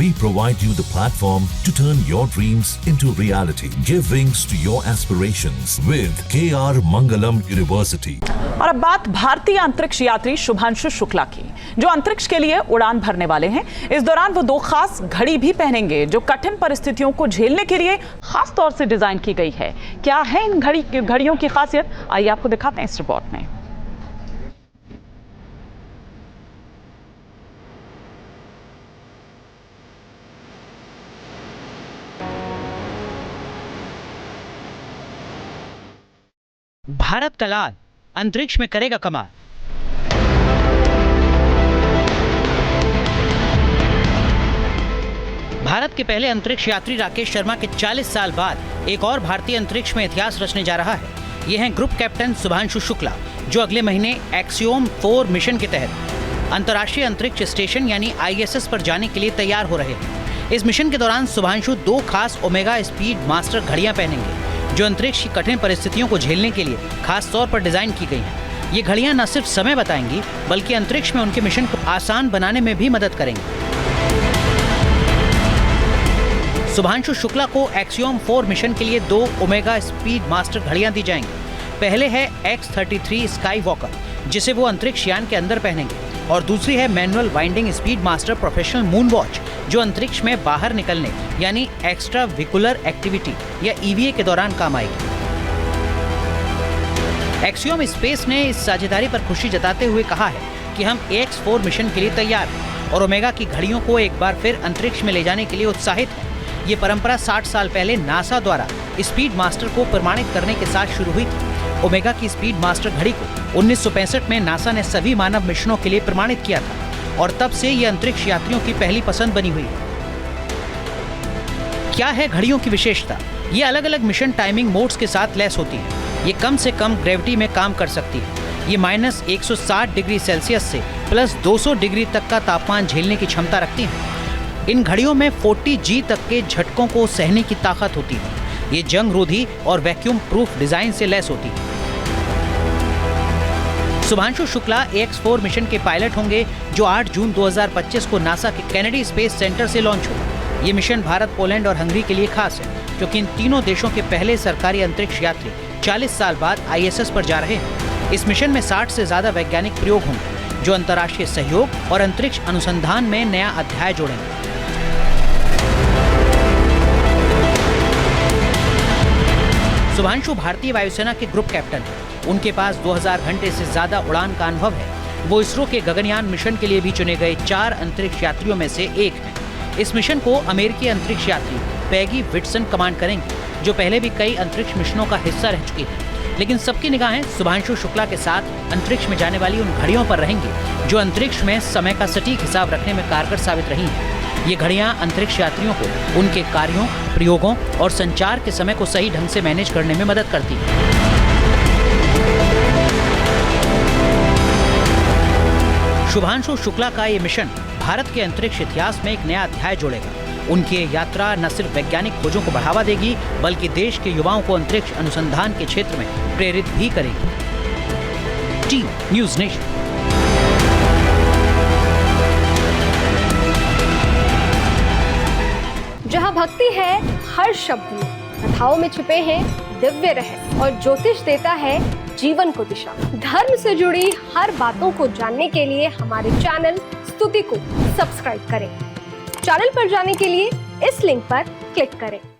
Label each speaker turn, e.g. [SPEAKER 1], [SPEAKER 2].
[SPEAKER 1] We provide you the platform to turn your dreams into reality. Give wings to your aspirations with KR Mangalam University.
[SPEAKER 2] और अब बात भारतीय अंतरिक्ष यात्री शुभांशु शुक्ला की, जो अंतरिक्ष के लिए उड़ान भरने वाले हैं। इस दौरान वो 2 खास घड़ी भी पहनेंगे, जो कठिन परिस्थितियों को झेलने के लिए खास तौर से डिजाइन की गई है। क्या है इन घड़ियों की खासियत, आइए आपको दिखाते हैं इस रिपोर्ट में।
[SPEAKER 3] भारत का लाल अंतरिक्ष में करेगा कमाल। भारत के पहले अंतरिक्ष यात्री राकेश शर्मा के 40 साल बाद एक और भारतीय अंतरिक्ष में इतिहास रचने जा रहा है। ये हैं ग्रुप कैप्टन शुभांशु शुक्ला, जो अगले महीने एक्सियोम 4 मिशन के तहत अंतर्राष्ट्रीय अंतरिक्ष स्टेशन यानी ISS पर जाने के लिए तैयार हो रहे हैं। इस मिशन के दौरान शुभांशु 2 खास ओमेगा स्पीड मास्टर घड़ियां पहनेंगे, जो अंतरिक्ष की कठिन परिस्थितियों को झेलने के लिए खास तौर पर डिजाइन की गई हैं। ये घड़ियां न सिर्फ समय बताएंगी, बल्कि अंतरिक्ष में उनके मिशन को आसान बनाने में भी मदद करेंगी। शुभांशु शुक्ला को एक्सियोम 4 मिशन के लिए 2 ओमेगा स्पीड मास्टर घड़ियां दी जाएंगी। पहले है X-33 स्काई वॉकर, जिसे वो अंतरिक्ष यान के अंदर पहनेंगे, और दूसरी है manual winding speed master professional moon watch, जो अंतरिक्ष में बाहर निकलने यानी एक्स्ट्रा व्हीकुलर एक्टिविटी या EVA के दौरान काम आएगी। एक्सियोम स्पेस ने इस साझेदारी पर खुशी जताते हुए कहा है कि हम AX-4 मिशन के लिए तैयार हैं और ओमेगा की घड़ियों को एक बार फिर अंतरिक्ष में ले जाने के लिए उत्साहित हैं। ये परंपरा 60 साल पहले नासा द्वारा स्पीड मास्टर को प्रमाणित करने के साथ शुरू हुई थी। ओमेगा की स्पीड मास्टर घड़ी को 1965 में नासा ने सभी मानव मिशनों के लिए प्रमाणित किया था और तब से ये अंतरिक्ष यात्रियों की पहली पसंद बनी हुई है। क्या है घड़ियों की विशेषता? ये अलग अलग मिशन टाइमिंग मोड्स के साथ लैस होती है। ये कम से कम ग्रेविटी में काम कर सकती है। ये -160 डिग्री सेल्सियस से +200 डिग्री तक का तापमान झेलने की क्षमता रखती है। इन घड़ियों में 40 G तक के झटकों को सहने की ताकत होती है। ये जंग रोधी और वैक्यूम प्रूफ डिजाइन से लैस होती है। शुभांशु शुक्ला AX-4 मिशन के पायलट होंगे, जो 8 जून 2025 को नासा के केनेडी स्पेस सेंटर से लॉन्च होगा। ये मिशन भारत, पोलैंड और हंगरी के लिए खास है, क्योंकि इन तीनों देशों के पहले सरकारी अंतरिक्ष यात्री 40 साल बाद ISS पर जा रहे हैं। इस मिशन में 60 से ज्यादा वैज्ञानिक प्रयोग होंगे, जो अंतर्राष्ट्रीय सहयोग और अंतरिक्ष अनुसंधान में नया अध्याय जोड़ेंगे। शुभांशु भारतीय वायुसेना के ग्रुप कैप्टन हैं। उनके पास 2000 घंटे से ज्यादा उड़ान का अनुभव है। वो इसरो के गगनयान मिशन के लिए भी चुने गए 4 अंतरिक्ष यात्रियों में से एक हैं। इस मिशन को अमेरिकी अंतरिक्ष यात्री पैगी विटसन कमांड करेंगे, जो पहले भी कई अंतरिक्ष मिशनों का हिस्सा रह चुकी है। लेकिन सबकी निगाहें शुभांशु शुक्ला के साथ अंतरिक्ष में जाने वाली उन घड़ियों पर रहेंगी, जो अंतरिक्ष में समय का सटीक हिसाब रखने में कारगर साबित रही हैं। ये घड़ियां अंतरिक्ष यात्रियों को उनके कार्यों, प्रयोगों और संचार के समय को सही ढंग से मैनेज करने में मदद करती हैं। शुभांशु शुक्ला का ये मिशन भारत के अंतरिक्ष इतिहास में एक नया अध्याय जोड़ेगा। उनकी ये यात्रा न सिर्फ वैज्ञानिक खोजों को बढ़ावा देगी, बल्कि देश के युवाओं को अंतरिक्ष अनुसंधान के क्षेत्र में प्रेरित भी करेगी। Team news nation.
[SPEAKER 4] जहाँ भक्ति है हर शब्द में, कथाओं में छुपे हैं दिव्य रहस्य, और ज्योतिष देता है जीवन को दिशा। धर्म से जुड़ी हर बातों को जानने के लिए हमारे चैनल स्तुति को सब्सक्राइब करें। चैनल पर जाने के लिए इस लिंक पर क्लिक करें।